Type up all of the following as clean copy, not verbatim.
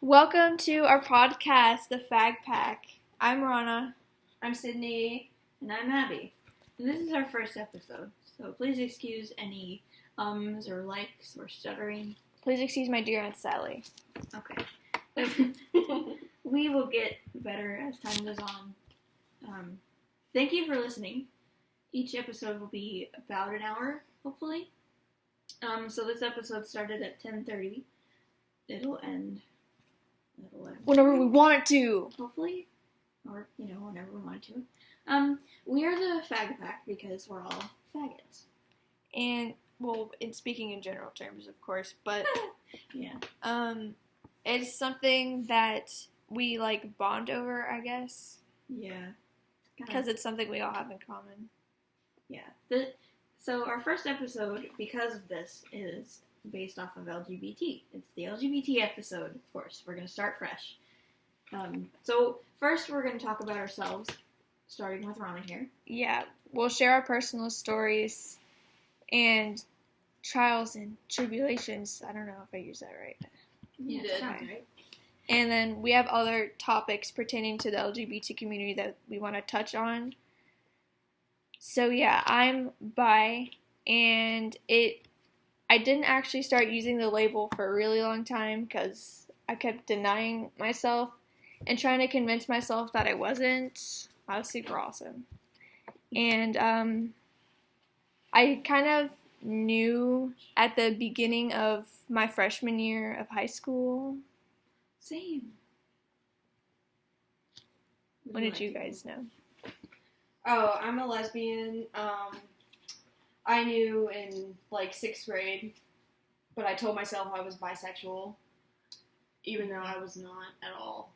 Welcome to our podcast, The Fag Pack. I'm Rana. I'm Sydney. And I'm Abby. And this is our first episode, so please excuse any ums or likes or stuttering. Please excuse my dear Aunt Sally. Okay. We will get better as time goes on. Thank you for listening. Each episode will be about an hour, hopefully. So this episode started at 10:30. It'll end whenever we want it to. Hopefully. Or, whenever we want to. We are the Fag Pack because we're all faggots. And, in speaking in general terms, of course, but, yeah. It's something that we, bond over, I guess. Yeah. Because it's something we all have in common. Yeah. So our first episode, because of this, is based off of LGBT. It's the LGBT episode, of course. We're going to start fresh. So first we're going to talk about ourselves, starting with Rana here. Yeah, we'll share our personal stories and trials and tribulations. I don't know if I used that right. You did. Right. And then we have other topics pertaining to the LGBT community that we want to touch on. So yeah, I'm bi, and I didn't actually start using the label for a really long time because I kept denying myself and trying to convince myself that I wasn't. I was super awesome. And I kind of knew at the beginning of my freshman year of high school. Same. When did you guys know? Oh, I'm a lesbian. I knew in 6th grade, but I told myself I was bisexual, even though I was not at all.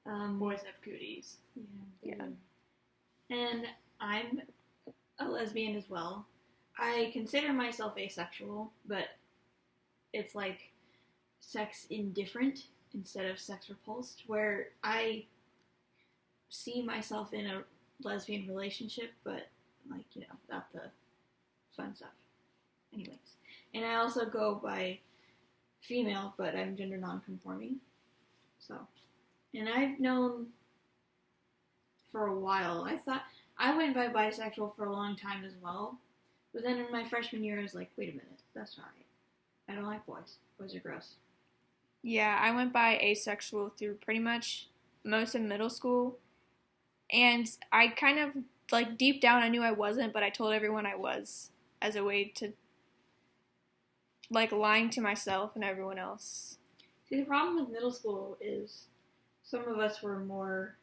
No. Boys have cooties. Yeah. And I'm a lesbian as well. I consider myself asexual, but it's sex indifferent instead of sex repulsed, where I see myself in a lesbian relationship, but not the fun stuff. Anyways. And I also go by female, but I'm gender non-conforming. So, and I've known for a while. I thought I went by bisexual for a long time as well, but then in my freshman year I was like, wait a minute, that's not right. I don't like boys. Boys are gross. Yeah, I went by asexual through pretty much most of middle school. And I kind of, deep down I knew I wasn't, but I told everyone I was as a way to, lying to myself and everyone else. See, the problem with middle school is some of us were more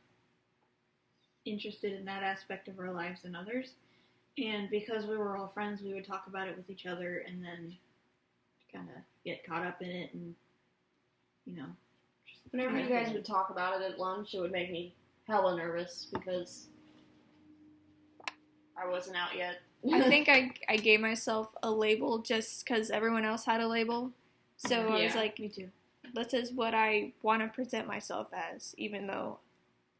interested in that aspect of our lives than others. And because we were all friends, we would talk about it with each other and then kind of get caught up in it and, Whenever you guys would talk about it at lunch, it would make me hella nervous because I wasn't out yet. I think I gave myself a label just because everyone else had a label. So I was like, me too. This is what I want to present myself as, even though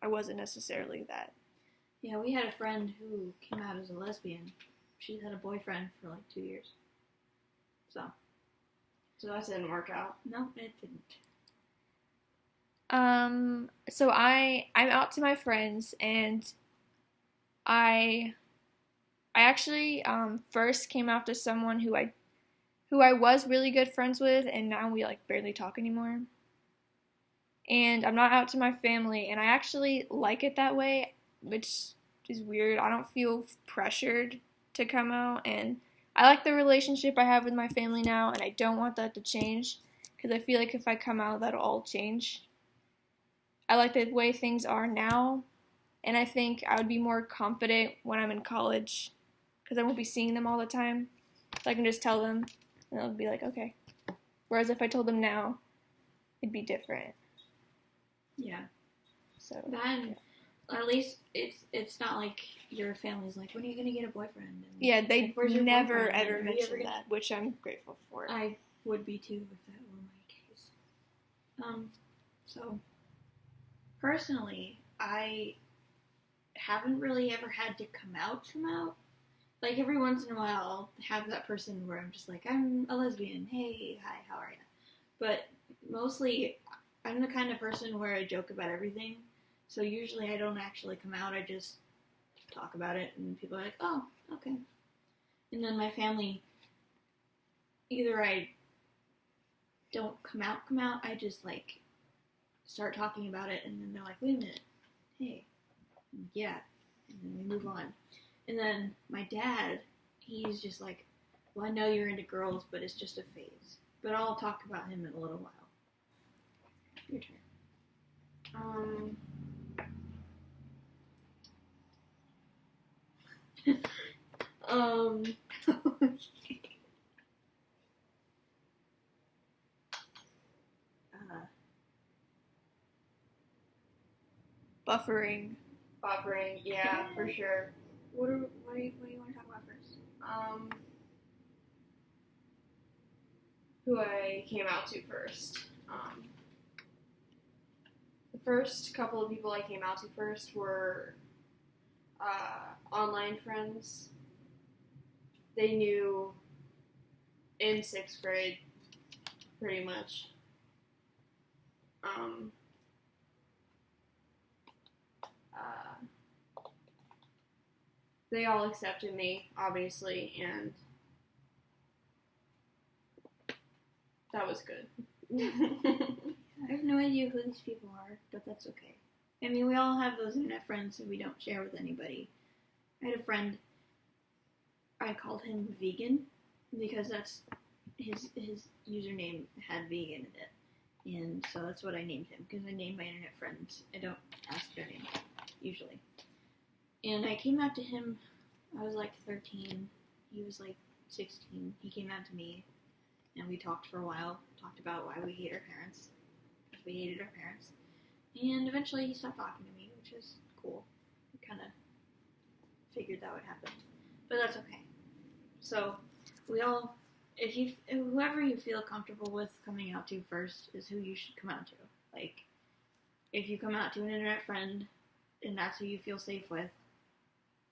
I wasn't necessarily that. Yeah, we had a friend who came out as a lesbian. She's had a boyfriend for 2 years. So that didn't work out. No, it didn't. So I'm out to my friends, and I actually first came out to someone who I was really good friends with, and now we barely talk anymore. And I'm not out to my family, and I actually like it that way, which is weird. I don't feel pressured to come out, and I like the relationship I have with my family now, and I don't want that to change, because I feel like if I come out, that'll all change. I like the way things are now, and I think I would be more confident when I'm in college, because I won't be seeing them all the time, so I can just tell them, and they'll be like, okay. Whereas if I told them now, it'd be different. Yeah. So then, at least it's not like your family's like, when are you gonna get a boyfriend? And yeah, they where's your never boyfriend? ever Are you mentioned ever gonna- that, which I'm grateful for. I would be too if that were my case. So personally, I haven't really ever had to come out. Every once in a while, I'll have that person where I'm just like, I'm a lesbian. Hey, hi, how are you? But mostly, I'm the kind of person where I joke about everything. So usually I don't actually come out. I just talk about it, and people are like, "Oh, okay." And then my family, either I don't come out. I just like start talking about it, and then they're like, "Wait a minute, hey, yeah," and then we move on. And then my dad, he's just like, "Well, I know you're into girls, but it's just a phase." But I'll talk about him in a little while. Your turn. Buffering. Buffering, yeah, for sure. What do you want to talk about first? Who I came out to first. The first couple of people I came out to first were online friends. They knew in 6th grade, pretty much. They all accepted me, obviously, and that was good. I have no idea who these people are, but that's okay. I mean, we all have those internet friends who we don't share with anybody. I had a friend, I called him Vegan, because that's his username had vegan in it. And so that's what I named him, because I name my internet friends. I don't ask their name, usually. And I came out to him, I was like 13, he was like 16. He came out to me, and we talked for a while, talked about why we hate our parents, because we hated our parents. And eventually he stopped talking to me, which is cool. I kind of figured that would happen. But that's okay. So, we all, whoever you feel comfortable with coming out to first is who you should come out to. Like, if you come out to an internet friend, and that's who you feel safe with,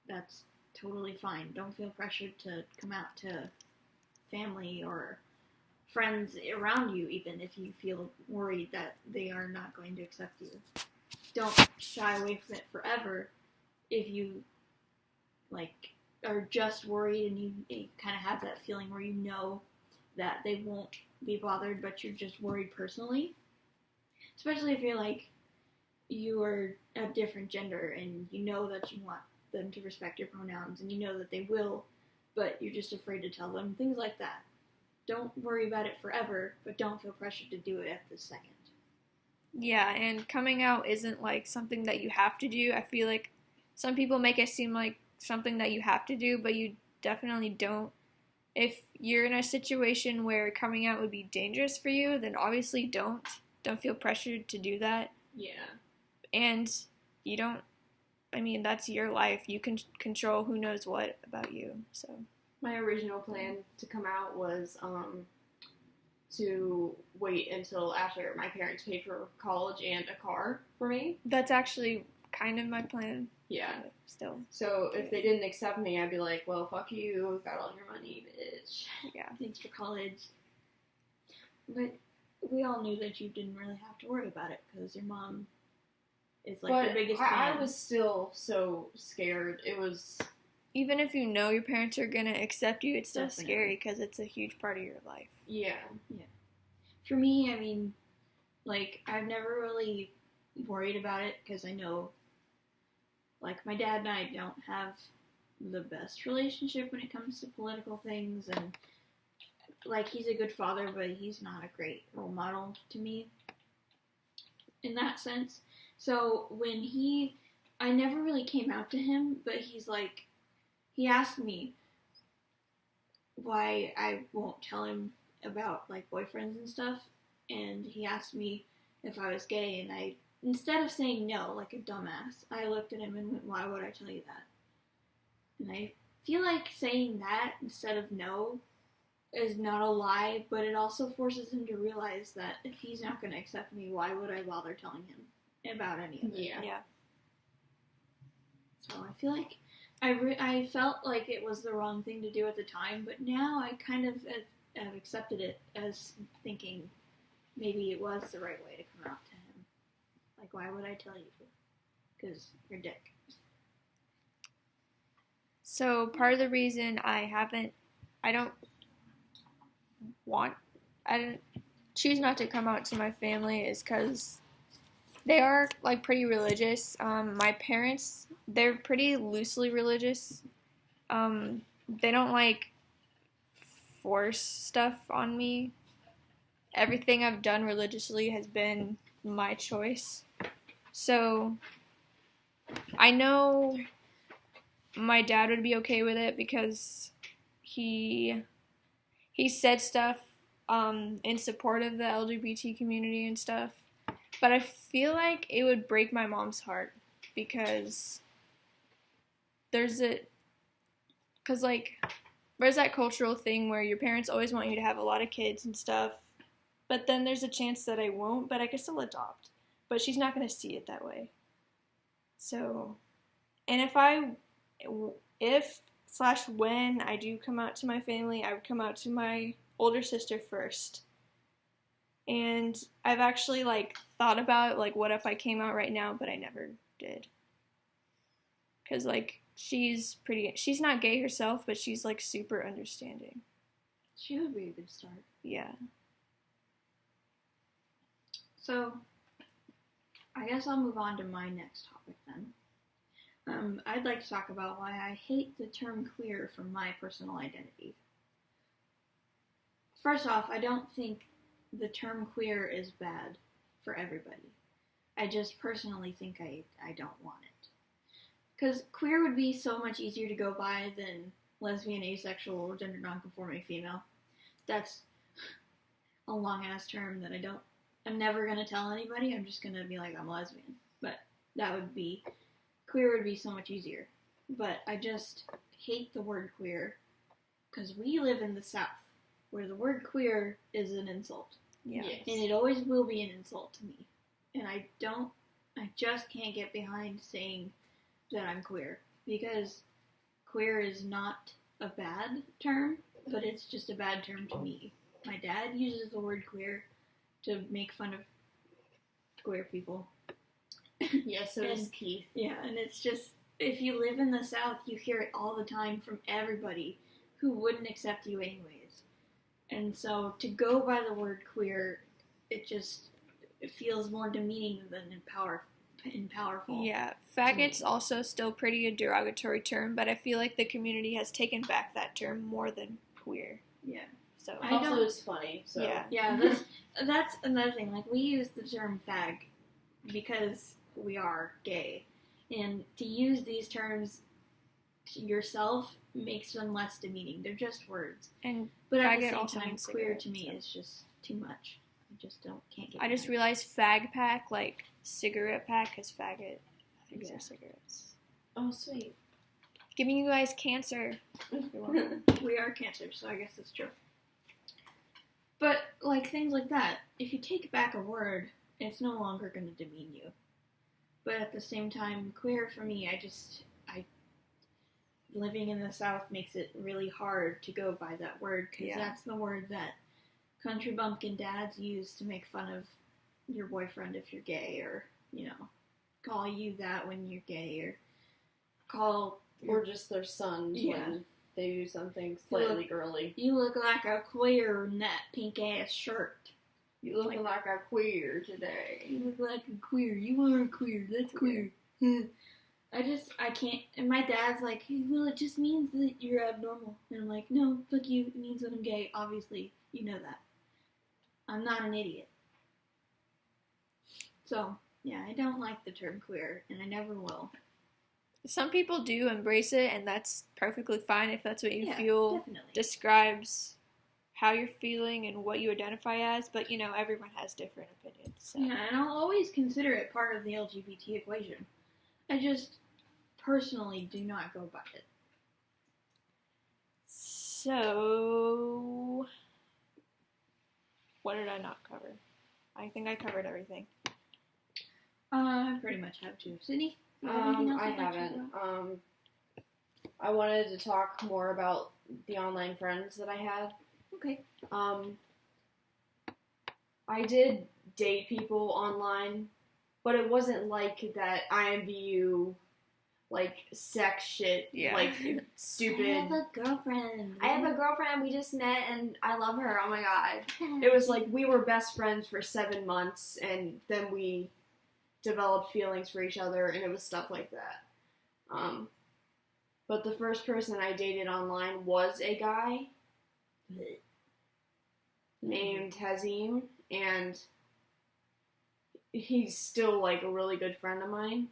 that's totally fine. Don't feel pressured to come out to family or friends around you, even if you feel worried that they are not going to accept you. Don't shy away from it forever if you, like, are just worried and you kind of have that feeling where you know that they won't be bothered, but you're just worried personally. Especially if you're, like, you are a different gender and you know that you want them to respect your pronouns and you know that they will, but you're just afraid to tell them. Things like that. Don't worry about it forever, but don't feel pressured to do it at the second. Yeah, and coming out isn't like something that you have to do. I feel like some people make it seem like something that you have to do, but you definitely don't. If you're in a situation where coming out would be dangerous for you, then obviously don't. Don't feel pressured to do that. Yeah. And you don't, I mean, that's your life. You can control who knows what about you, so. My original plan to come out was to wait until after my parents paid for college and a car for me. That's actually kind of my plan. Yeah. Still. So if they didn't accept me, I'd be like, well, fuck you, got all your money, bitch. Yeah. Thanks for college. But we all knew that you didn't really have to worry about it because your mom is like the biggest fan. I was still so scared. It was... Even if you know your parents are going to accept you, it's still Definitely. scary because it's a huge part of your life. Yeah. For me, I mean, like, I've never really worried about it because I know, like, my dad and I don't have the best relationship when it comes to political things, and, like, he's a good father, but he's not a great role model to me in that sense. So when I never really came out to him, but he's like, he asked me why I won't tell him about, like, boyfriends and stuff, and he asked me if I was gay, and I, instead of saying no, like a dumbass, I looked at him and went, why would I tell you that? And I feel like saying that instead of no is not a lie, but it also forces him to realize that if he's not going to accept me, why would I bother telling him about any of it? Yeah. So I feel like I felt like it was the wrong thing to do at the time, but now I kind of have accepted it as thinking, maybe it was the right way to come out to him. Like, why would I tell you? Because you're a dick. So part of the reason I don't choose not to come out to my family is because they are like pretty religious. My parents, they're pretty loosely religious. They don't like force stuff on me. Everything I've done religiously has been my choice. So I know my dad would be okay with it because he said stuff in support of the LGBT community and stuff. But I feel like it would break my mom's heart because there's that cultural thing where your parents always want you to have a lot of kids and stuff. But then there's a chance that I won't, but I could still adopt. But she's not going to see it that way. So, and if/when I do come out to my family, I would come out to my older sister first. And I've actually, like, thought about, like, what if I came out right now, but I never did. Because, like, she's not gay herself, but she's, like, super understanding. She would be a good start. Yeah. So, I guess I'll move on to my next topic then. I'd like to talk about why I hate the term queer for my personal identity. First off, I don't think the term queer is bad for everybody. I just personally think I don't want it. Because queer would be so much easier to go by than lesbian, asexual, or gender nonconforming female. That's a long-ass term that I'm never going to tell anybody. I'm just going to be like, I'm lesbian. But queer would be so much easier. But I just hate the word queer because we live in the South where the word queer is an insult. Yeah. Yes. And it always will be an insult to me. And I just can't get behind saying that I'm queer because queer is not a bad term, but it's just a bad term to me. My dad uses the word queer to make fun of queer people. Yes, so does Keith. Yeah, and it's just, if you live in the South, you hear it all the time from everybody who wouldn't accept you anyways. And so to go by the word queer, it feels more demeaning than powerful. Yeah, faggot's also still pretty a derogatory term, but I feel like the community has taken back that term more than queer. Yeah. So Also, it's funny. So yeah, that's another thing. Like, we use the term fag because we are gay, and to use these terms to yourself makes them less demeaning. They're just words. But at the same time, queer to me is just too much. I just can't get. I just realized fag pack, like cigarette pack, because faggot. I think they're cigarettes. Oh, sweet. Giving you guys cancer. We are cancer, so I guess it's true. But, like, things like that, if you take back a word, it's no longer going to demean you. But at the same time, queer for me, living in the South makes it really hard to go by that word, because that's the word that country bumpkin dads use to make fun of your boyfriend if you're gay, or, call you that when you're gay, or just their sons when they do something slightly girly. You look like a queer in that pink ass shirt. You look like a queer today. You look like a queer. You are a queer. That's queer. I can't. And my dad's like, hey, well, it just means that you're abnormal. And I'm like, no, fuck you. It means that I'm gay. Obviously, you know that. I'm not an idiot. So, yeah, I don't like the term queer, and I never will. Some people do embrace it, and that's perfectly fine if that's what you feel definitely describes how you're feeling and what you identify as, but, everyone has different opinions. So. Yeah, and I'll always consider it part of the LGBT equation. I just personally do not go by it. So, what did I not cover? I think I covered everything. I pretty much have too. Sydney? I haven't. I wanted to talk more about the online friends that I had. Okay. I I did date people online, but it wasn't like that IMVU, like, sex shit, like, stupid. I have a girlfriend. I have a girlfriend. We just met, and I love her. Oh my god. It was like we were best friends for 7 months, and then we developed feelings for each other, and it was stuff like that. But the first person I dated online was a guy named Hazim, and he's still, like, a really good friend of mine.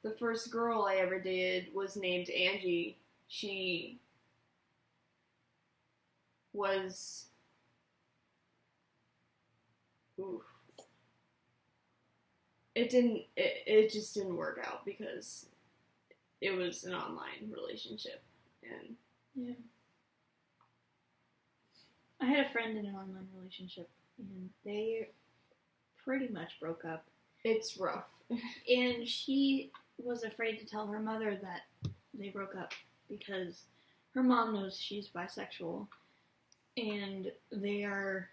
The first girl I ever dated was named Angie. She was... Oof. It just didn't work out because it was an online relationship. And yeah. I had a friend in an online relationship, and they pretty much broke up. it's rough. And she was afraid to tell her mother that they broke up because her mom knows she's bisexual, and they are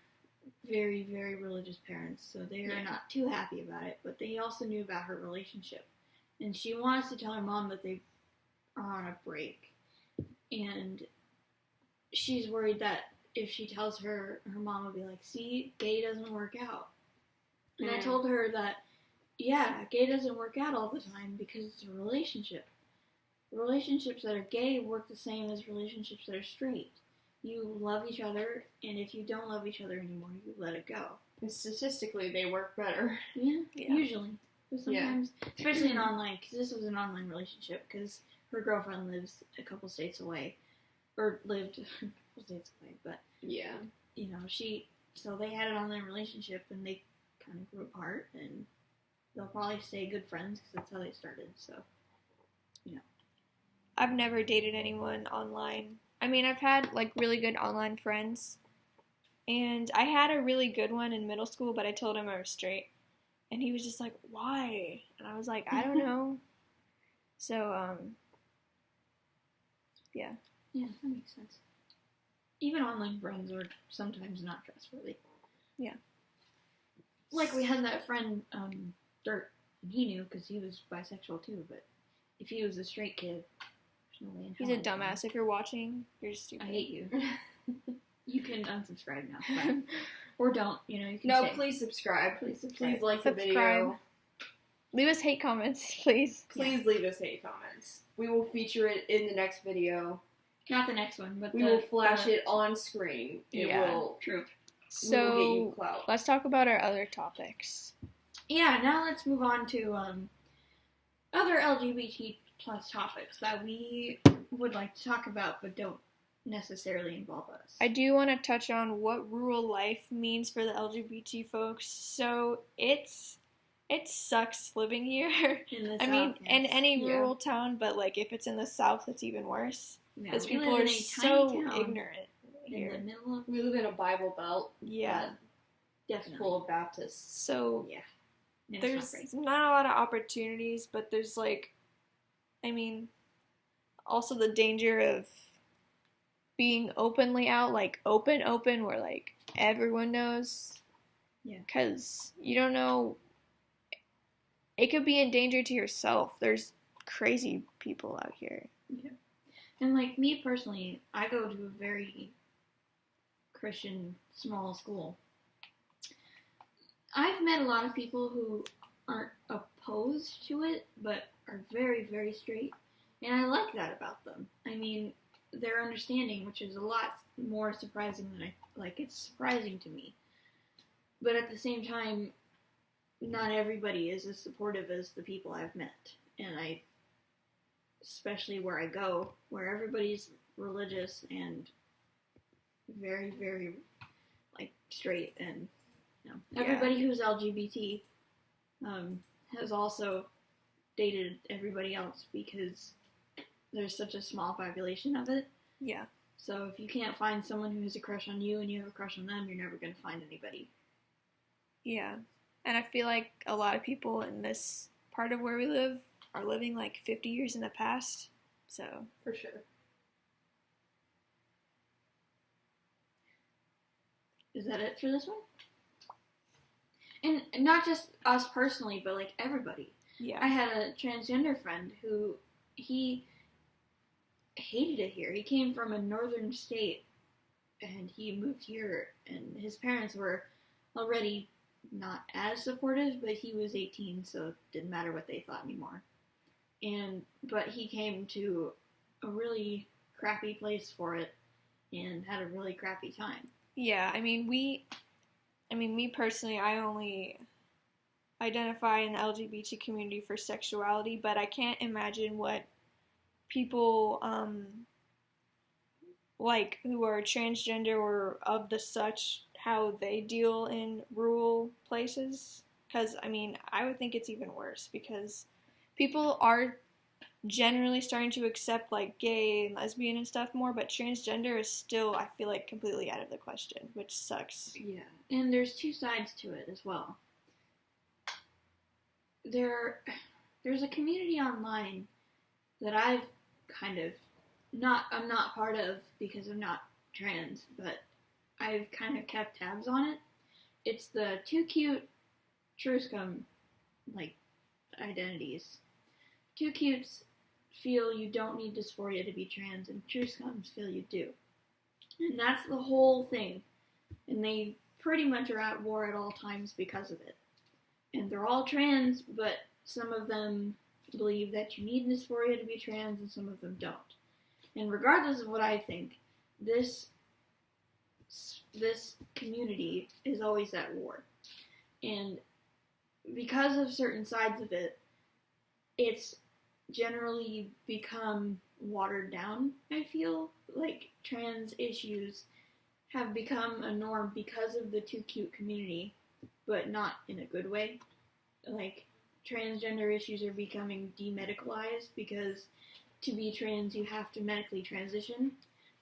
very, very religious parents, so they are not too happy about it, but they also knew about her relationship. And she wants to tell her mom that they are on a break. And she's worried that if she tells her, her mom will be like, see, gay doesn't work out. And I told her that, yeah, gay doesn't work out all the time because it's a relationship. Relationships that are gay work the same as relationships that are straight. You love each other, and if you don't love each other anymore, you let it go. And statistically, they work better. Yeah. Usually. But sometimes, especially in online, because this was an online relationship, because her girlfriend lives a couple states away, or lived a couple states away, but, Yeah. you know, so they had an online relationship, and they kind of grew apart, and they'll probably stay good friends, because that's how they started, so, you know. I've never dated anyone online. I mean, I've had, like, really good online friends, and I had a really good one in middle school, but I told him I was straight, and he was just like, why? And I was like, I don't know. So, yeah. Yeah, that makes sense. Even online friends are sometimes not trustworthy. Yeah. Like, we had that friend, Dirt, and he knew, because he was bisexual too, but if he was a straight kid, there's no way in hell. He's a dumbass. If you're watching, you're stupid. I hate you. You can unsubscribe now. But, or don't, you know, you can No, say. please subscribe. Please subscribe. Please like the video. Leave us hate comments, please. Please leave us hate comments. We will feature it in the next video. Not the next one, but We will flash it on screen. It will. True. We will get So, you clout. let's talk about our other topics. Yeah, now let's move on to other LGBT plus topics that we would like to talk about but don't necessarily involve us. I do want to touch on what rural life means for the LGBT folks. So, it sucks living here. In the I mean, South, in yes. any rural town, but, like, if it's in the South, it's even worse. Yeah, Because we people live are in a so tiny town ignorant in here. the middle of We live in a Bible belt. Yeah. definitely. Full of Baptists. So, Yeah. And it's not there's great. not a lot of opportunities, but there's, like, I mean, also the danger of being openly out, like, open, where, like, everyone knows. Yeah. Because you don't know, it could be in danger to yourself. There's crazy people out here. Yeah. And like me personally, I go to a very Christian small school. I've met a lot of people who aren't opposed to it, but are very, very straight. And I like that about them. I mean, they're understanding, which is a lot more surprising than it's surprising to me. But at the same time, not everybody is as supportive as the people I've met. And especially where I go, where everybody's religious and very, very, like, straight, and everybody who's LGBT has also dated everybody else because there's such a small population of it. Yeah. So if you can't find someone who has a crush on you and you have a crush on them, you're never going to find anybody. Yeah. And I feel like a lot of people in this part of where we live are living like 50 years in the past. So, For sure. Is that it for this one? And not just us personally, but like everybody. Yeah. I had a transgender friend who he hated it here. He came from a northern state and he moved here, and his parents were already not as supportive, but he was 18, so it didn't matter what they thought anymore. But he came to a really crappy place for it and had a really crappy time. Yeah, I mean, me personally, I only identify in the LGBT community for sexuality, but I can't imagine what people, like, who are transgender or of the such, how they deal in rural places. Because, I mean, I would think it's even worse, because people are generally starting to accept, like, gay and lesbian and stuff more, but transgender is still, I feel like, completely out of the question, which sucks. Yeah, and there's two sides to it as well. There's a community online that I've kind of I'm not part of because I'm not trans, but I've kind of kept tabs on it. It's the Too Cute True Scum, like, identities. Too Cutes feel you don't need dysphoria to be trans, and True Scums feel you do. And that's the whole thing. And they pretty much are at war at all times because of it. And they're all trans, but some of them believe that you need dysphoria to be trans, and some of them don't. And regardless of what I think, this community is always at war. And because of certain sides of it, it's generally become watered down, I feel. Like, trans issues have become a norm because of the Too Cute community, but not in a good way. Like, transgender issues are becoming demedicalized because to be trans you have to medically transition,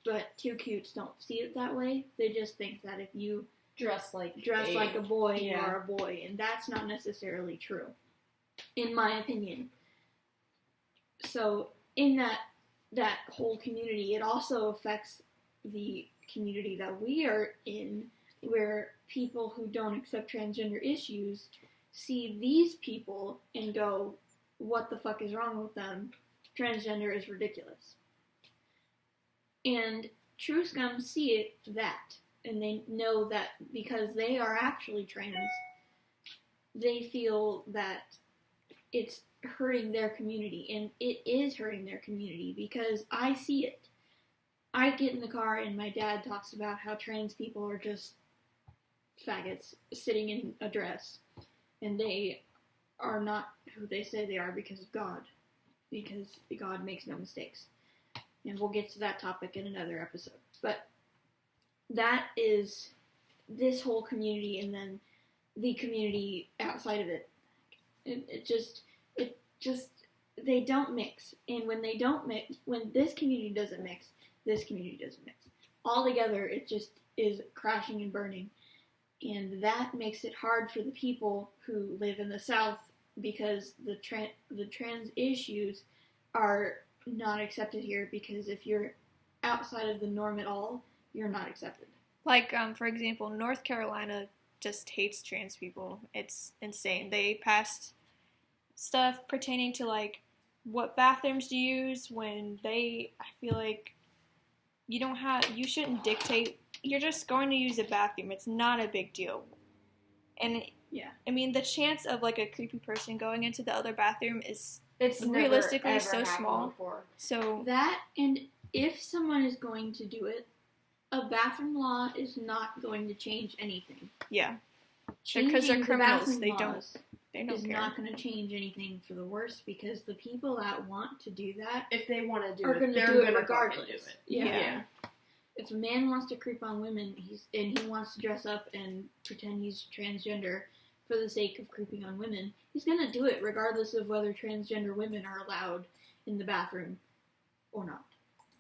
but Too Cutes don't see it that way. They just think that if you dress like a boy, yeah, you are a boy, and that's not necessarily true, in my opinion. So in that whole community, it also affects the community that we are in, where people who don't accept transgender issues see these people and go, what the fuck is wrong with them? Transgender is ridiculous. And True Scum see that, and they know that because they are actually trans, they feel that it's hurting their community, and it is hurting their community because I see it. I get in the car and my dad talks about how trans people are just faggots sitting in a dress, and they are not who they say they are because of God, because God makes no mistakes. And we'll get to that topic in another episode. But that is this whole community, and then the community outside of it. It just they don't mix. And when they don't mix, when this community doesn't mix, this community doesn't mix. All together, it just is crashing and burning. And that makes it hard for the people who live in the South, because the trans issues are not accepted here, because if you're outside of the norm at all, you're not accepted. Like, for example, North Carolina just hates trans people. It's insane. They passed stuff pertaining to, like, what bathrooms to use when I feel like you shouldn't dictate. You're just going to use a bathroom. It's not a big deal. And, yeah, I mean, the chance of, like, a creepy person going into the other bathroom is realistically never, so small. Before. So that, and if someone is going to do it, a bathroom law is not going to change anything. Yeah. Changing Because they're criminals. They don't is care. not going to change anything for the worse, because the people that want to do that, if they want to do are it, going to they're do it gonna regardless. Do it. Yeah. If a man wants to creep on women, he wants to dress up and pretend he's transgender for the sake of creeping on women, he's going to do it regardless of whether transgender women are allowed in the bathroom or not.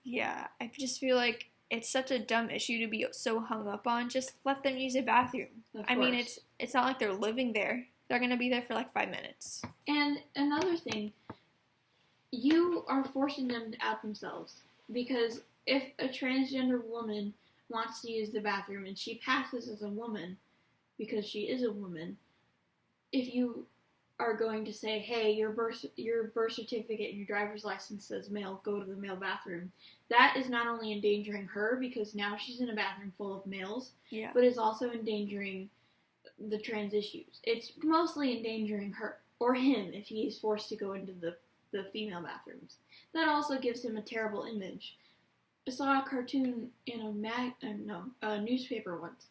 Yeah, I just feel like it's such a dumb issue to be so hung up on. Just let them use a bathroom. I mean, it's not like they're living there. They're going to be there for like 5 minutes. And another thing, you are forcing them to out themselves, because if a transgender woman wants to use the bathroom and she passes as a woman because she is a woman, if you are going to say, hey, your birth certificate and your driver's license says male, go to the male bathroom, that is not only endangering her because now she's in a bathroom full of males, but it's also endangering the trans issues. It's mostly endangering her or him if he is forced to go into the female bathrooms. That also gives him a terrible image. I saw a cartoon in a newspaper once,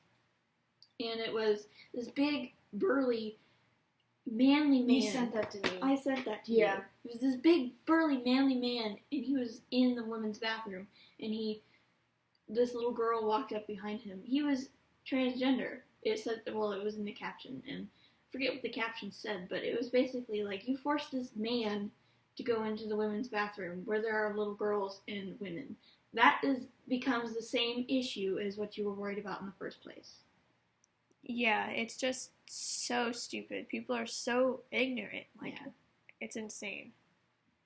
and it was this big, burly, manly man. You sent that to me. I sent that to you. It was this big, burly, manly man, and he was in the women's bathroom, and this little girl walked up behind him. He was transgender. It said, well, it was in the caption, and I forget what the caption said, but it was basically like, you forced this man to go into the women's bathroom where there are little girls and women. That becomes the same issue as what you were worried about in the first place. Yeah, it's just so stupid. People are so ignorant. Like, it's insane.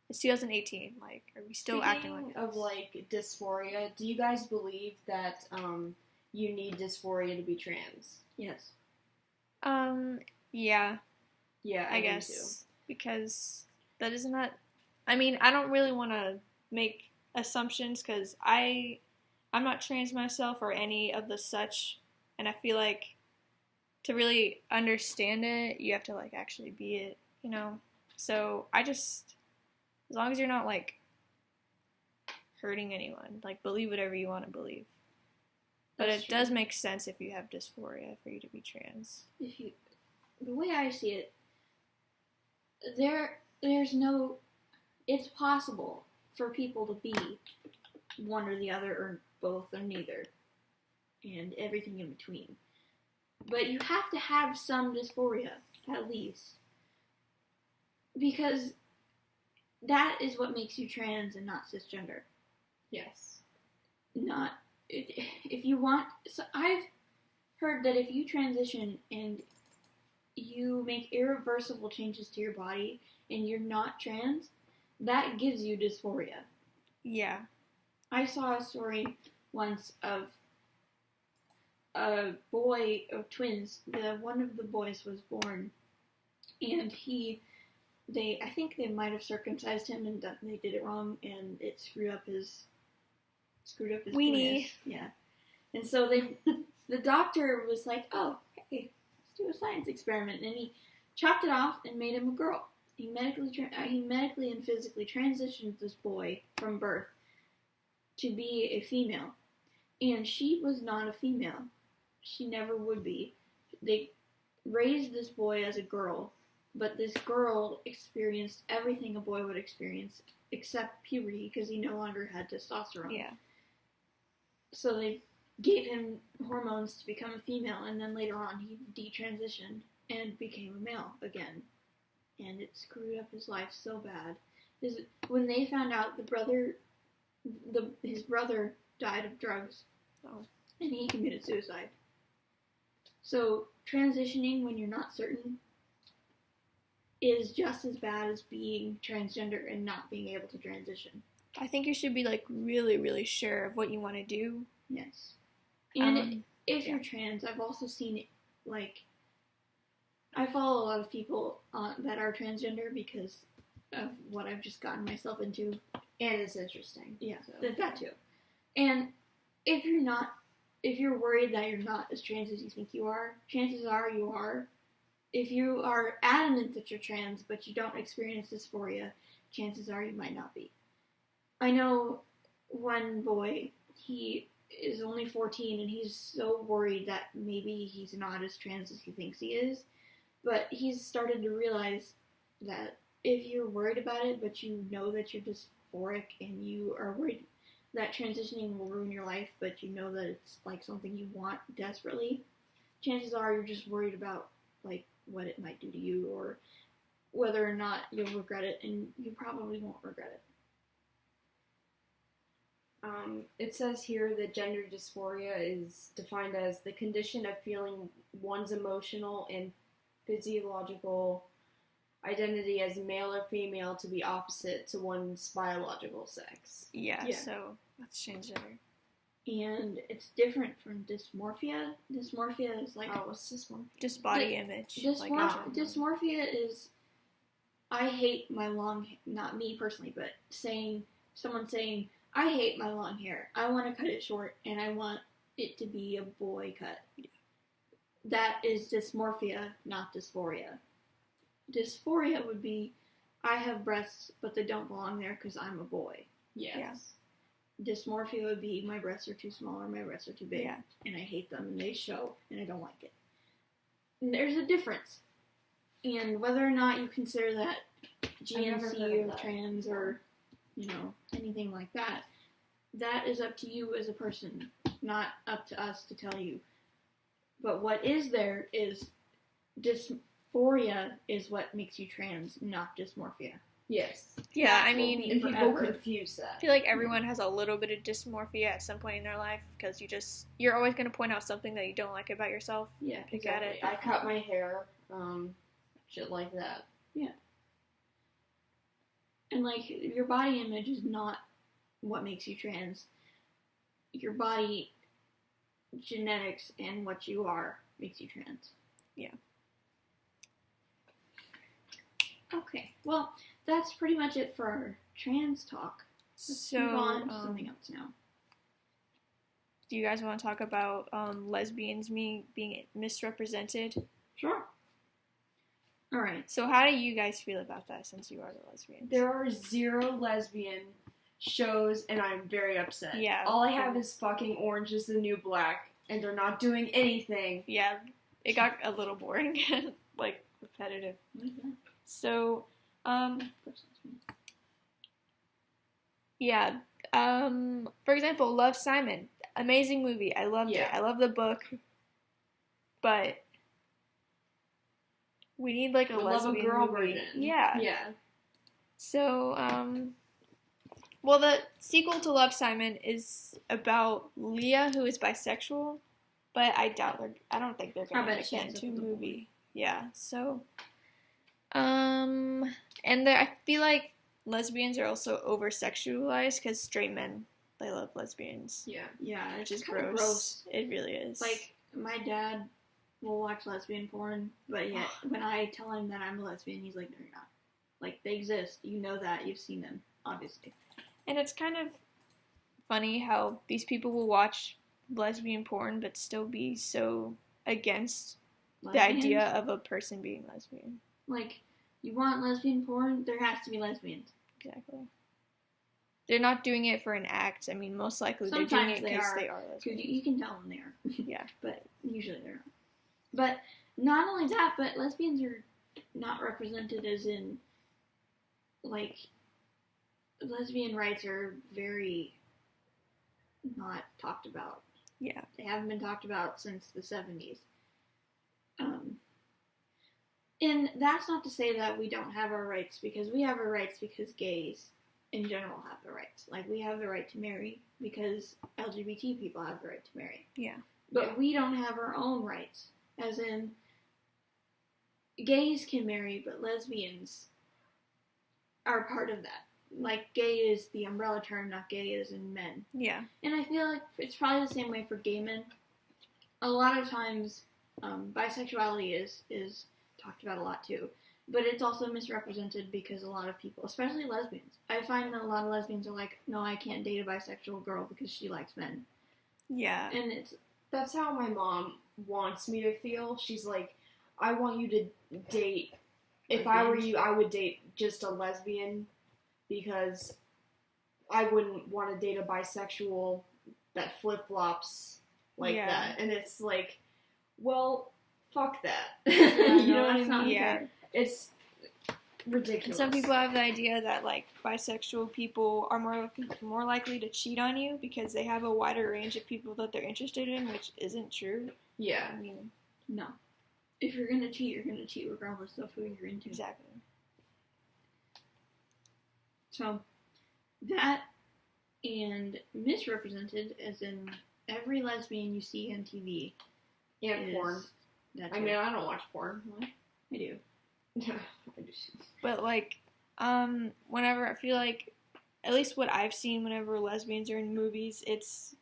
It's 2018. Like, are we still acting like this? Of, like, dysphoria, do you guys believe that you need dysphoria to be trans? Yes. Yeah. Yeah, I guess. Too. Because that is not... I mean, I don't really want to make assumptions because I'm not trans myself or any of the such, and I feel like to really understand it, you have to, like, actually be it, you know? So I just... As long as you're not, like, hurting anyone, like, believe whatever you want to believe. But it does make sense if you have dysphoria for you to be trans. The way I see it, it's possible for people to be one or the other, or both, or neither, and everything in between. But you have to have some dysphoria, at least. Because that is what makes you trans and not cisgender. Yes. If you want... So I've heard that if you transition and you make irreversible changes to your body and you're not trans, that gives you dysphoria. Yeah. I saw a story once of a boy of twins. One of the boys was born, and I think they might have circumcised him, and they did it wrong, and it screwed up his weenie. Penis. Yeah. And so the doctor was like, oh, hey, let's do a science experiment, and he chopped it off and made him a girl. He medically and physically transitioned this boy from birth to be a female. And she was not a female. She never would be. They raised this boy as a girl, but this girl experienced everything a boy would experience except puberty because he no longer had testosterone. Yeah. So they gave him hormones to become a female, and then later on he detransitioned and became a male again. And it screwed up his life so bad. When they found out his brother died of drugs, and he committed suicide. So transitioning when you're not certain is just as bad as being transgender and not being able to transition. I think you should be, like, really, really sure of what you want to do. Yes. And if you're trans, I've also seen it, like, I follow a lot of people that are transgender because of what I've just gotten myself into. And it's interesting. Yeah, so. That too. And if you're worried that you're not as trans as you think you are, chances are you are. If you are adamant that you're trans but you don't experience dysphoria, chances are you might not be. I know one boy, he is only 14 and he's so worried that maybe he's not as trans as he thinks he is. But he's started to realize that if you're worried about it, but you know that you're dysphoric and you are worried that transitioning will ruin your life, but you know that it's like something you want desperately, chances are you're just worried about like what it might do to you or whether or not you'll regret it, and you probably won't regret it. It says here that gender dysphoria is defined as the condition of feeling one's emotional and physiological identity as male or female to be opposite to one's biological sex. Yeah. So let's change gender. and it's different from dysmorphia. Dysmorphia is like what's this one? Just body image. Dysmorphia is I hate my long not me personally, but someone saying I hate my long hair. I want to cut it short and I want it to be a boy cut. That is dysmorphia, not dysphoria. Dysphoria would be I have breasts but they don't belong there because I'm a boy. Yes. Yeah. Dysmorphia would be my breasts are too small or my breasts are too big, Yeah. and I hate them and they show and I don't like it. And there's a difference. And whether or not you consider that GNC or trans or, anything like that, that is up to you as a person, not up to us to tell you. But what is there is dysphoria is what makes you trans, not dysmorphia. Yes. Yeah, I That will mean, be And people forever. confuse I that. feel like everyone has a little bit of dysmorphia at some point in their life because you're always going to point out something that you don't like about yourself. Yeah, Pick at it. I cut my hair, shit like that. and like your body image is not what makes you trans. Your body genetics and what you are makes you trans. Yeah. Okay, well, that's pretty much it for our trans talk. Let's move on to something else now. Do you guys want to talk about lesbians being misrepresented? Sure. All right. So how do you guys feel about that since you are the lesbians? There are 0 lesbian shows, and I'm very upset. Yeah. All I have is fucking Orange is the New Black, and they're not doing anything. Yeah, it got a little boring, like repetitive. So, yeah. For example, Love, Simon. Amazing movie. I loved it. I love the book. But we need like a lesbian girl movie. version. Yeah. Yeah. So, well, the sequel to Love, Simon is about Leah, who is bisexual, but I don't think they're gonna make that into a movie. Yeah. So, and I feel like lesbians are also over sexualized because straight men, they love lesbians. Yeah, Which it's is kinda gross. It really is. Like, my dad will watch lesbian porn, but yet when I tell him that I'm a lesbian, he's like, no, you're not. Like, they exist. You know that. You've seen them, obviously. And it's kind of funny how these people will watch lesbian porn but still be so against the idea of a person being lesbian. Like, you want lesbian porn? There has to be lesbians. Exactly. They're not doing it for an act. I mean, most likely Sometimes they're doing it they because are. they are lesbians. You can tell when they are. Yeah. But usually they're not. But not only that, but lesbians are not represented as in, like, lesbian rights are very not talked about. Yeah. They haven't been talked about since the 70s. And that's not to say that we don't have our rights, because we have our rights because gays in general have the rights. Like, we have the right to marry because LGBT people have the right to marry. Yeah. But we don't have our own rights. As in, gays can marry, but lesbians are part of that. Like, gay is the umbrella term, not gay as in men. Yeah. And I feel like it's probably the same way for gay men. A lot of times, bisexuality is talked about a lot too. But it's also misrepresented because a lot of people, especially lesbians, I find that a lot of lesbians are like, no, I can't date a bisexual girl because she likes men. Yeah. And That's how my mom wants me to feel. She's like, I want you to date, if I were you, I would date just a lesbian, because I wouldn't want to date a bisexual that flip-flops like that. And it's like, well, fuck that. You know what I mean? Yeah. It's ridiculous. And some people have the idea that, like, bisexual people are more likely to cheat on you because they have a wider range of people that they're interested in, which isn't true. Yeah. I mean, no. If you're gonna cheat, you're gonna cheat regardless of who you're into. exactly. So, that and misrepresented, as in every lesbian you see on TV. And porn. That's I mean, I don't watch porn. I do. I do. But, like, whenever I feel like, at least what I've seen whenever lesbians are in movies, it's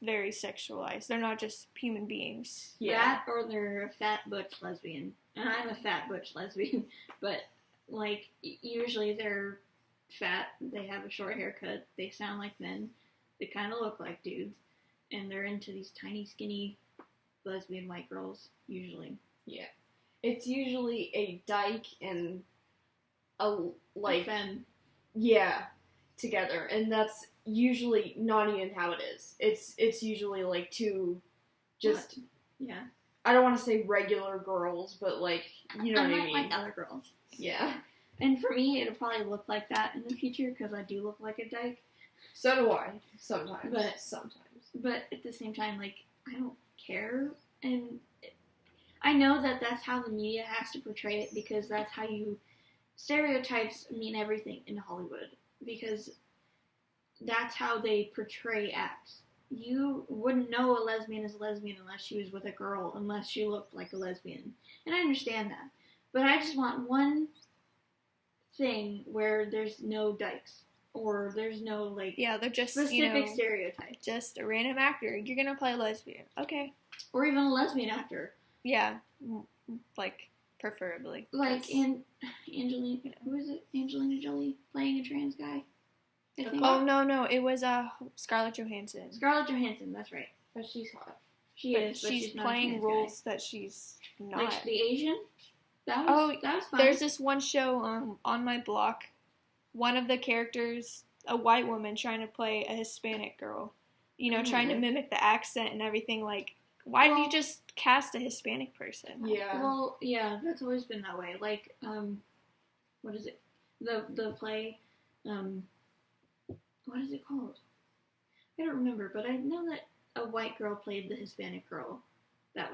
very sexualized. They're not just human beings. That or they're a fat butch lesbian. And I'm a fat butch lesbian. But, like, usually they're fat, they have a short haircut, they sound like men, they kind of look like dudes, and they're into these tiny, skinny lesbian white girls, usually. Yeah. It's usually a dyke and a femme. Yeah, together, and that's usually not even how it is. It's usually like two, just yeah. I don't want to say regular girls, but like you know what I mean. Like other girls. Yeah. And for me, it'll probably look like that in the future because I do look like a dyke. So do I sometimes. But at the same time, like I don't care, and I know that that's how the media has to portray it because that's how you. Stereotypes mean everything in Hollywood because that's how they portray acts. You wouldn't know a lesbian is a lesbian unless she was with a girl, unless she looked like a lesbian. And I understand that. But I just want one thing where there's no dykes or there's no, like, they're just specific stereotypes. Just a random actor. You're going to play a lesbian. Okay. Or even a lesbian actor. Yeah. Like, preferably. Like, Angelina, who is it? Angelina Jolie playing a trans guy? I think. Oh, no, it was Scarlett Johansson. Scarlett Johansson, that's right. But she's hot. But she's not playing a trans roles guy. that she's not. Like the Asian? That was fun. There's this one show on my block. One of the characters, a white woman trying to play a Hispanic girl. Trying to mimic the accent and everything. Like, why did you just cast a Hispanic person? Yeah. Well, yeah, that's always been that way. Like, what is it? The play, what is it called? I don't remember, but I know that a white girl played the Hispanic girl. Yeah.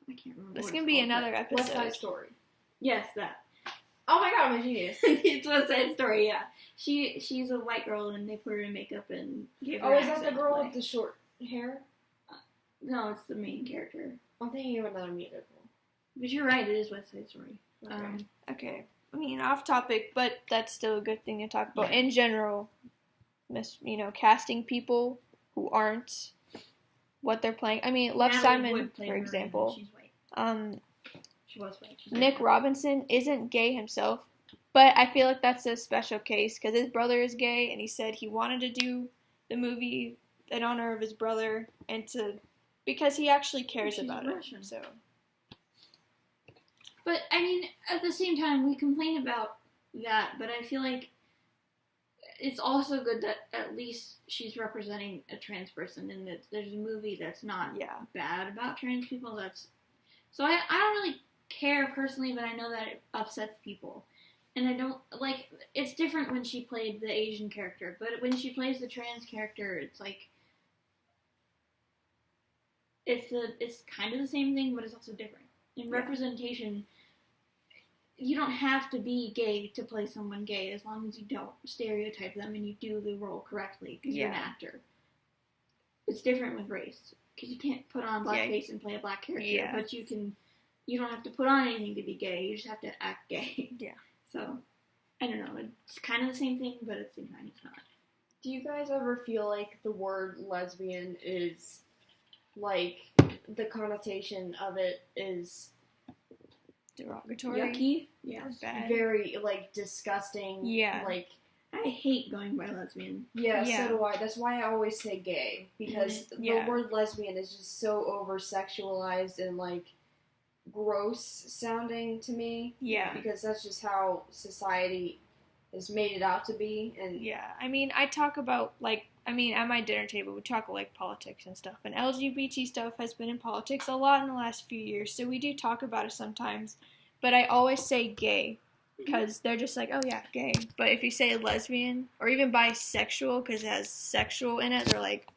I can't remember. This can be another episode. West Side Story. Yes, that. Oh my god, I'm a genius. It's West Side Story, yeah. She's a white girl and they put her in makeup and gave her is that the girl with the short hair? No, it's the main character. I'm thinking of another musical. But you're right, it is West Side Story. Okay. I mean, off topic, but that's still a good thing to talk about. Yeah. In general, casting people who aren't what they're playing. I mean, Love Simon, for example. She's white. She was white. Nick Robinson isn't gay himself, but I feel like that's a special case because his brother is gay, and he said he wanted to do the movie in honor of his brother and because he actually cares about Russian. it. So. But, I mean, at the same time, we complain about that, but I feel like it's also good that at least she's representing a trans person and that there's a movie that's not bad about trans people. So I don't really care personally, but I know that it upsets people. And I don't, like, it's different when she played the Asian character, but when she plays the trans character, it's like, it's kind of the same thing, but it's also different. In representation, you don't have to be gay to play someone gay as long as you don't stereotype them and you do the role correctly because you're an actor. It's different with race because you can't put on blackface and play a black character, but you don't have to put on anything to be gay. You just have to act gay. Yeah. So, I don't know. It's kind of the same thing, but at the same time, it's not. Do you guys ever feel like the word lesbian is, like, the connotation of it is derogatory? Yucky? Yeah. Bad. Very, like, disgusting. Yeah. Like, I hate going by lesbian. Yeah, so do I. That's why I always say gay. Because the word lesbian is just so over-sexualized and, like, gross sounding to me. Yeah. Because that's just how society has made it out to be. And yeah, I mean, I talk about, like, at my dinner table, we talk, like, politics and stuff. And LGBT stuff has been in politics a lot in the last few years. So we do talk about it sometimes. But I always say gay. Because they're just like, oh yeah, gay. But if you say lesbian, or even bisexual, because it has sexual in it, they're like,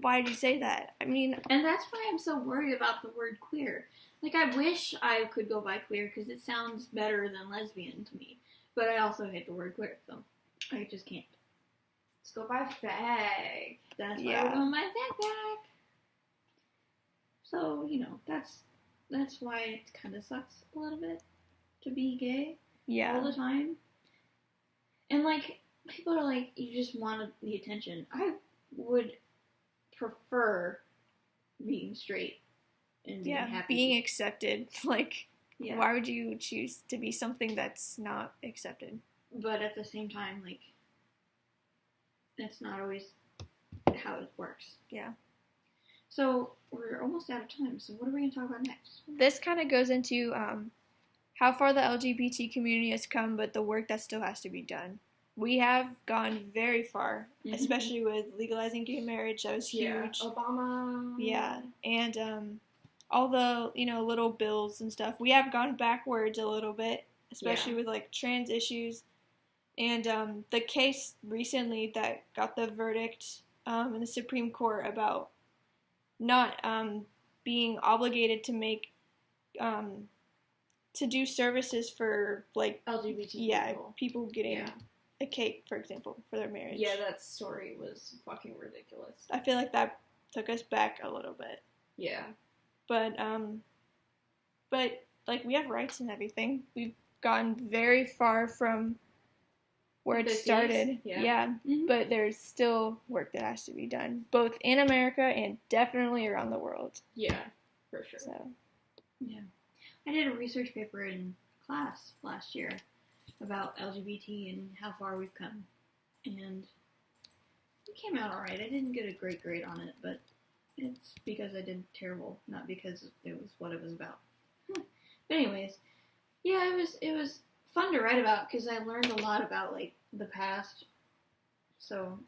why did you say that? I mean... And that's why I'm so worried about the word queer. Like, I wish I could go by queer, because it sounds better than lesbian to me. But I also hate the word queer, so I just can't. Let's go by fag. That's why we're going by fag. So, that's why it kind of sucks a little bit to be gay all the time. And, like, people are like, you just want the attention. I would prefer being straight and being happy. Being accepted. Like, Yeah. why would you choose to be something that's not accepted? But at the same time, like, that's not always how it works. Yeah. So, we're almost out of time, so what are we going to talk about next? This kind of goes into how far the LGBT community has come, but the work that still has to be done. We have gone very far, especially with legalizing gay marriage. That was huge. Yeah. Obama. Yeah, and all the, little bills and stuff. We have gone backwards a little bit, especially with, like, trans issues. And the case recently that got the verdict in the Supreme Court about not being obligated to make to do services for, like, LGBT people getting a cake, for example, for their marriage. Yeah, that story was fucking ridiculous. I feel like that took us back a little bit. Yeah. But like, we have rights and everything. We've gotten very far from where it started. Yeah. But there's still work that has to be done, both in America and definitely around the world. Yeah, for sure. So. Yeah. I did a research paper in class last year about LGBT and how far we've come. And it came out alright. I didn't get a great grade on it, but it's because I did terrible, not because it was what it was about. But anyways, yeah, it was fun to write about because I learned a lot about, like, the past. So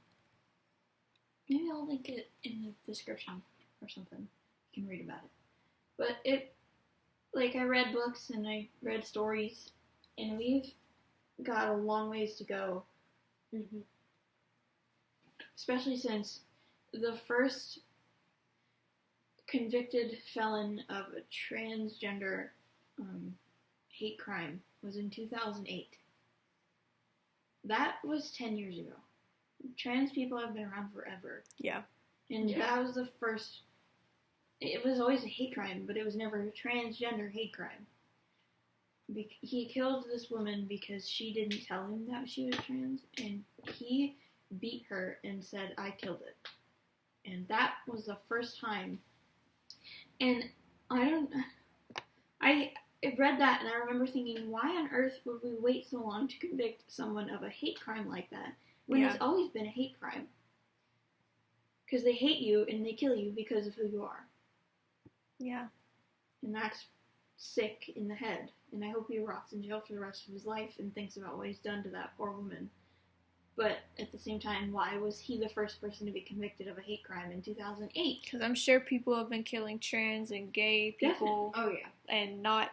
maybe I'll link it in the description or something. You can read about it. But I read books and I read stories, and we've got a long ways to go. Mm-hmm. Especially since the first convicted felon of a transgender hate crime was in 2008. That was 10 years ago. Trans people have been around forever. Yeah. And that was the first. It was always a hate crime, but it was never a transgender hate crime. He killed this woman because she didn't tell him that she was trans, and he beat her and said, "I killed it." And that was the first time. And I read that, and I remember thinking, why on earth would we wait so long to convict someone of a hate crime like that when it's always been a hate crime? Because they hate you and they kill you because of who you are. Yeah. And that's sick in the head. And I hope he rots in jail for the rest of his life and thinks about what he's done to that poor woman. But at the same time, why was he the first person to be convicted of a hate crime in 2008? Because I'm sure people have been killing trans and gay people. Definitely. Oh, yeah. And not,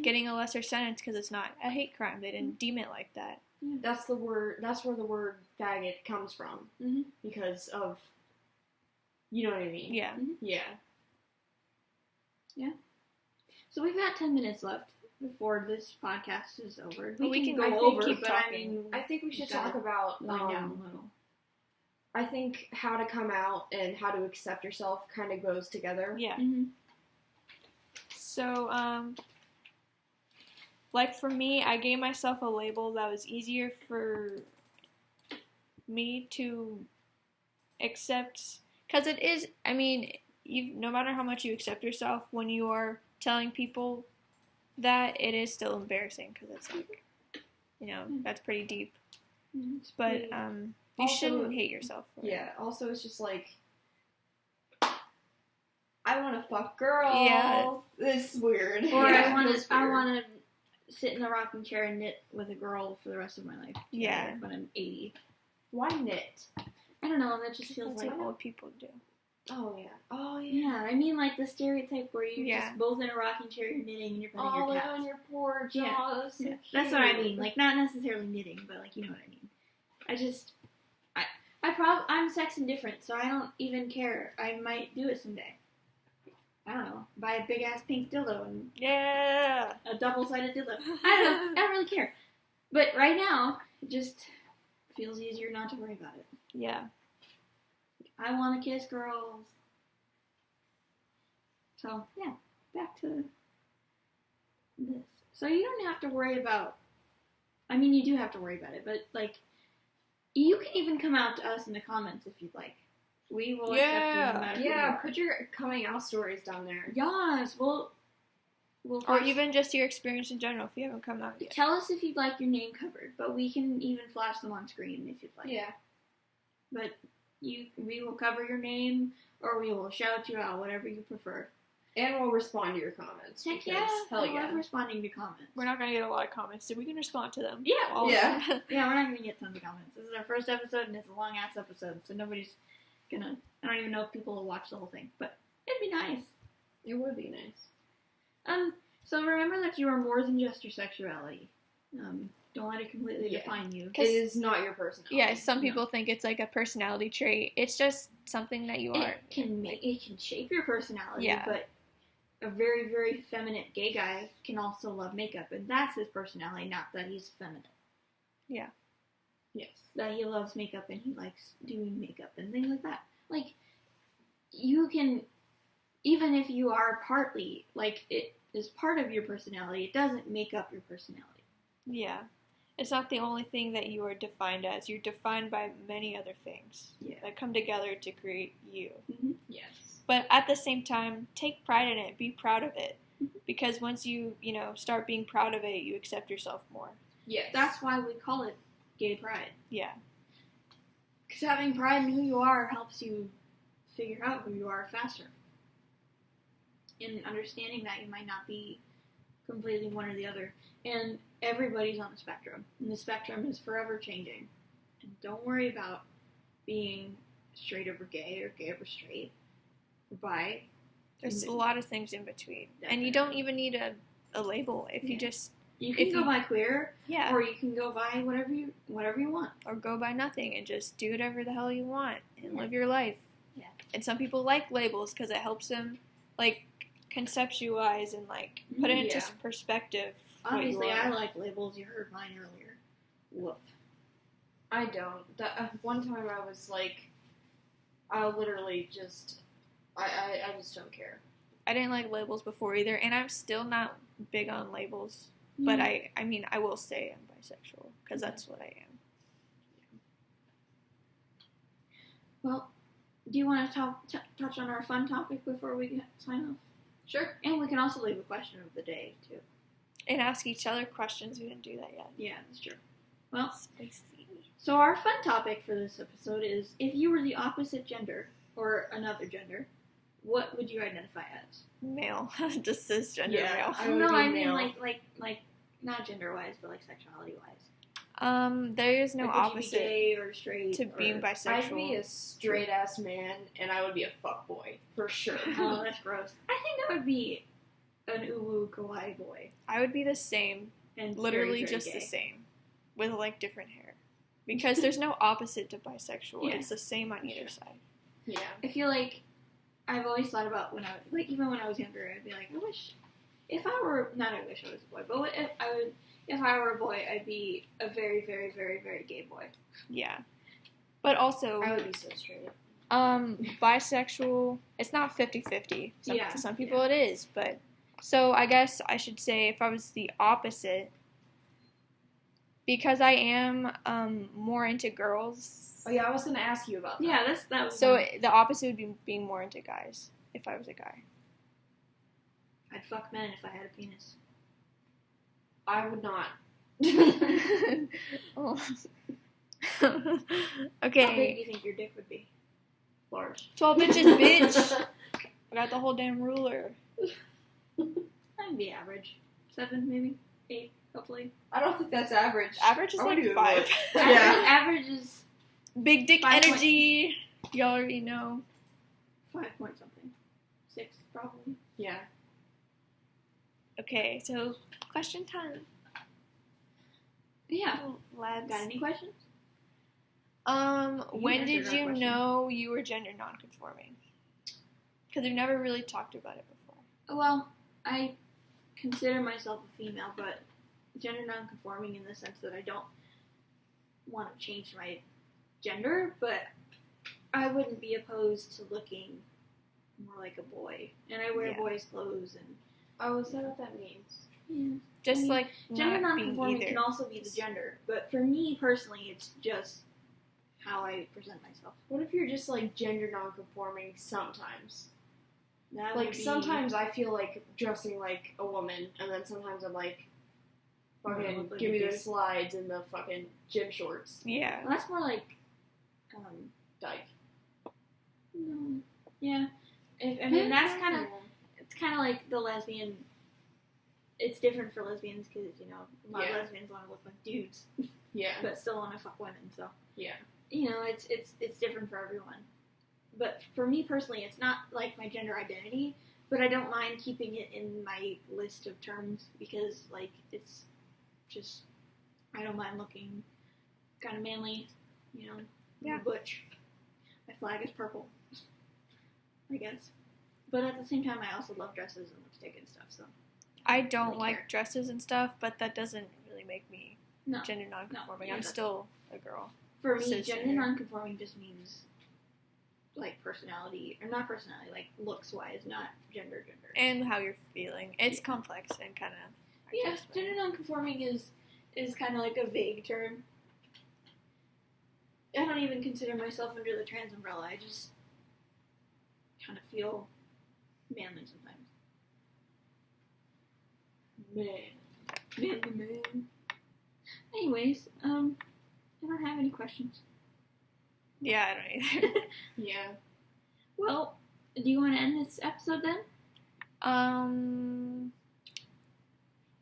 getting a lesser sentence because it's not a hate crime. They didn't deem it like that. Yeah. That's where the word faggot comes from. Mm-hmm. Because of, you know what I mean? Yeah. Mm-hmm. Yeah. Yeah. So we've got 10 minutes left before this podcast is over. We can go go over, keep but talking. I mean, I think we should gotta talk about wind down a little. I think how to come out and how to accept yourself kind of goes together. Yeah. Mm-hmm. So, like for me, I gave myself a label that was easier for me to accept. Because it is, I mean, no matter how much you accept yourself, when you are telling people that, it is still embarrassing because it's like, that's pretty deep. Mm-hmm. But you Also, shouldn't hate yourself for it. Yeah. Also, it's just like, I want to fuck girls. Yeah. It's weird. Or Yeah, I it's weird. want to sit in the rocking chair and knit with a girl for the rest of my life. Yeah. When I'm 80. Why knit? I don't know. That just feels That's like. what old people do. Oh yeah. Oh yeah. Yeah, I mean, like the stereotype where you're Yeah. just both in a rocking chair, you're knitting, and you're petting Oh, your like cats. on your porch. Yeah. Oh, that's so Yeah. cute. That's what I mean. Like, not necessarily knitting, but like, you know what I mean. I'm sex indifferent, so I don't even care. I might do it someday. I don't know. Buy a big ass pink dildo and Yeah. a double-sided dildo. I don't know. I don't really care. But right now, it just feels easier not to worry about it. Yeah. I want to kiss girls. So, yeah, back to this. So you don't have to worry about, I mean, you do have to worry about it, but, like, You can even come out to us in the comments if you'd like. We will accept you no matter who you Yeah, are. put your coming out stories down there. Yes, we'll Or even just your experience in general if you haven't come out yet. tell us if you'd like your name covered, but we can even flash them on screen if you'd like. Yeah. But we will cover your name, or we will shout you out, whatever you prefer. And we'll respond to your comments. Heck because, yeah, hell I yeah. love responding to comments. We're not going to get a lot of comments, so we can respond to them. Yeah, All of yeah. them. Yeah, we're not gonna get tons of comments. This is our first episode, and it's a long ass episode, so nobody's gonna. I don't even know if people will watch the whole thing, but it'd be nice. It would be nice. So remember that you are more than just your sexuality. Don't let it completely Yeah. define you. It is not your personality. Yeah, some people think it's like a personality trait. It's just something that you are. It can shape your personality, Yeah. but a very, very feminine gay guy can also love makeup, and that's his personality, not that he's feminine. Yeah. Yes. That he loves makeup and he likes doing makeup and things like that. Like, you can, even if you are partly, like, it is part of your personality, it doesn't make up your personality. Yeah. It's not the only thing that you are defined as. You're defined by many other things that come together to create you. Mm-hmm. Yes. But at the same time, take pride in it. Be proud of it. Because once you start being proud of it, you accept yourself more. Yes. That's why we call it gay pride. Yeah. Because having pride in who you are helps you figure out who you are faster. And understanding that you might not be completely one or the other. And everybody's on the spectrum. And the spectrum is forever changing. And don't worry about being straight over gay or gay over straight or bi. There's a lot of things in between. And you don't even need a label if you just... You can go by queer, Yeah. or you can go by whatever you want. Or go by nothing and just do whatever the hell you want and live your life. Yeah. And some people like labels because it helps them, like, conceptualize and, like, put it into Yeah. perspective. Obviously, I like labels. You heard mine earlier. Woof. I don't. One time I was like, I literally just, I just don't care. I didn't like labels before either, and I'm still not big on labels. But I mean, I will say I'm bisexual because that's what I am. Well, do you want to touch on our fun topic before we sign off? Sure. And we can also leave a question of the day, too. And ask each other questions. We didn't do that yet. Yeah, that's true. Well, Spicy. so our fun topic for this episode is, if you were the opposite gender, or another gender, what would you identify as? Male. Just cisgender Yeah. male. I would No, be I mean male. like not gender-wise, but like sexuality-wise. There is no Like, would you be opposite gay or straight to being or... bisexual. I'd be a straight ass man, and I would be a fuckboy for sure. Oh, that's gross. I think I would be an uwu kawaii boy. I would be the same. And Literally very, very just gay. the same. With, like, different hair. Because there's no opposite to bisexual. Yeah. It's the same on either side. Yeah. I feel like I've always thought about even when I was younger, I'd be like, I wish, if I were, not I wish I was a boy, but if I were a boy, I'd be a very, very, very, very gay boy. Yeah. But also, I would be so straight. bisexual, it's not 50-50. Yeah, To some people it is, but, so I guess I should say if I was the opposite, because I am, more into girls, Oh yeah, I was gonna ask you about that. Yeah, that was so the opposite would be being more into guys, if I was a guy. I'd fuck men if I had a penis. I would not. Oh. How big Okay, do you think your dick would be? Large. 12 inches, bitch. I got the whole damn ruler. I'd be average. 7, maybe 8, hopefully. I don't think that's average. Average is I would like do it 5. more. Yeah. Average is Big dick 5 energy. Y'all already know. 5 point something. 6, probably. Yeah. Okay, so question time. Yeah. Lads. Got any questions? When answered did our you question. know you were gender nonconforming? Because we've never really talked about it before. Well, I consider myself a female, but gender nonconforming in the sense that I don't want to change my gender, but I wouldn't be opposed to looking more like a boy. And I wear Yeah. boys' clothes and Oh, is that what that means? yeah. Just I mean, like Gender not being nonconforming either. can also be the gender, but for me personally, it's just how I present myself. What if you're just like gender non-conforming sometimes? That Like would be, sometimes I feel like dressing like a woman, and then sometimes I'm like, fucking look like give a me the dude. slides and the fucking gym shorts. Yeah. Well, that's more like, Dyke. no, yeah. I mean, that's kind of, it's kind of like the lesbian. It's different for lesbians because a lot of Yeah. lesbians want to look like dudes, Yeah. but still want to fuck women. So Yeah. it's different for everyone. But for me personally, it's not like my gender identity, but I don't mind keeping it in my list of terms because like it's just I don't mind looking kind of manly, Yeah. butch. My flag is purple, I guess. But at the same time, I also love dresses and lipstick and stuff. So I don't Really like care. dresses and stuff, but that doesn't really make me no, gender non-conforming. No, yeah, I'm that's- still a girl. for me, cisgender. gender non-conforming just means like personality, or not personality, like looks-wise, not gender. And how you're feeling. It's complex and kind of. Yeah, gender non-conforming is kind of like a vague term. I don't even consider myself under the trans umbrella. I just kind of feel manly sometimes. Man. Anyways, I don't have any questions. Yeah, I don't either. Yeah. Well, do you want to end this episode then?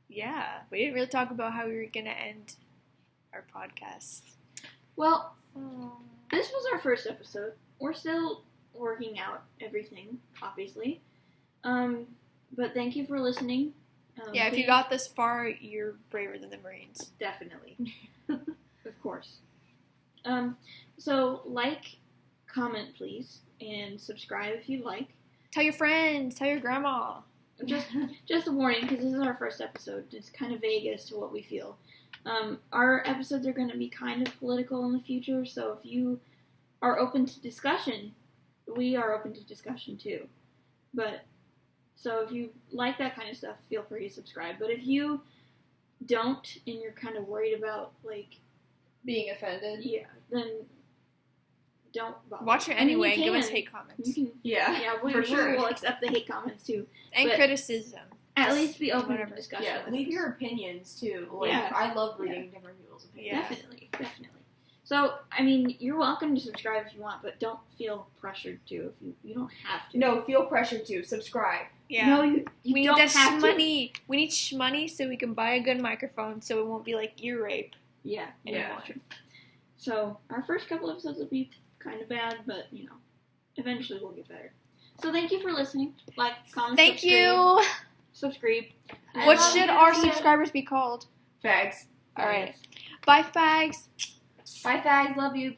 Yeah, we didn't really talk about how we were gonna end our podcast. Well, Oh. this was our first episode. We're still working out everything, obviously. But thank you for listening. Yeah, if you please- got this far, you're braver than the Marines. Definitely. Of course. So, like, comment, please, and subscribe if you'd like. Tell your friends, tell your grandma. Just a warning, because this is our first episode. It's kind of vague as to what we feel. Our episodes are going to be kind of political in the future, so if you are open to discussion, we are open to discussion too. So if you like that kind of stuff, feel free to subscribe. But if you don't, and you're kind of worried about, like, Being offended. yeah, then don't bother. Watch it I mean, anyway you and give us can. hate comments. You can, Yeah. yeah, we for sure. will accept the hate comments too. And but- criticism. At least be open Whatever. to discussion. Yeah. with Leave us. your opinions too. Like, Yeah. I love reading different people's opinions. Yeah. Definitely. So, I mean, you're welcome to subscribe if you want, but don't feel pressured to. If you don't have to. No, feel pressure to subscribe. Yeah. No, you we need don't that have to. shmoney. We need shmoney so we can buy a good microphone so it won't be like ear rape. Yeah. Yeah. that's true. So, our first couple episodes will be kind of bad, but, eventually we'll get better. So, thank you for listening. Like, comment, Thank subscribe. you. Subscribe. I What love should you. our subscribers be called? Fags. All right. Bye, fags. Bye, fags. Love you.